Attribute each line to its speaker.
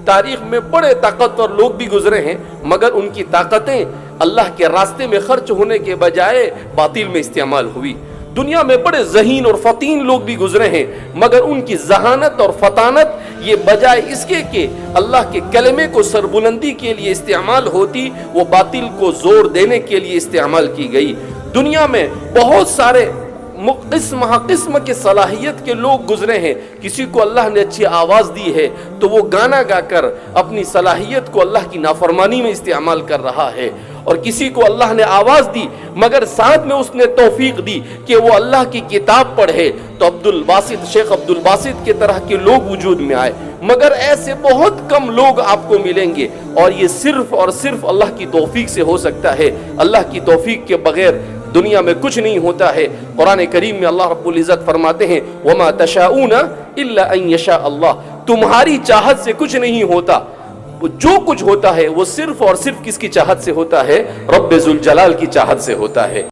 Speaker 1: تاریخ میں بڑے طاقتور لوگ بھی گزرے ہیں، مگر ان کی طاقتیں اللہ کے راستے میں خرچ ہونے کے بجائے باطل میں استعمال ہوئی۔ دنیا میں بڑے ذہین اور فطین لوگ بھی گزرے ہیں، مگر ان کی ذہانت اور فطانت یہ بجائے اس کے کہ اللہ کے کلمے کو سربلندی کے لیے استعمال ہوتی، وہ باطل کو زور دینے کے لیے استعمال کی گئی۔ دنیا میں بہت سارے قسم کے صلاحیت کے لوگ گزرے ہیں۔ کسی کو اللہ نے اچھی آواز دی ہے تو وہ گانا گا کر اپنی صلاحیت کو اللہ کی نافرمانی میں استعمال کر رہا ہے، اور کسی کو اللہ نے آواز دی مگر ساتھ میں اس نے توفیق دی کہ وہ اللہ کی کتاب پڑھے، تو شیخ عبد الباسط کے طرح کے لوگ وجود میں آئے، مگر ایسے بہت کم لوگ آپ کو ملیں گے، اور یہ صرف اور صرف اللہ کی توفیق سے ہو سکتا ہے۔ اللہ کی توفیق کے بغیر دنیا میں کچھ نہیں ہوتا ہے۔ قرآن کریم میں اللہ رب العزت فرماتے ہیں وَمَا تَشَاءُونَ إِلَّا أَن يَشَاءَ اللَّهُ، تمہاری چاہت سے کچھ نہیں ہوتا، جو کچھ ہوتا ہے وہ صرف اور صرف کس کی چاہت سے ہوتا ہے؟ رب ذوالجلال کی چاہت سے ہوتا ہے۔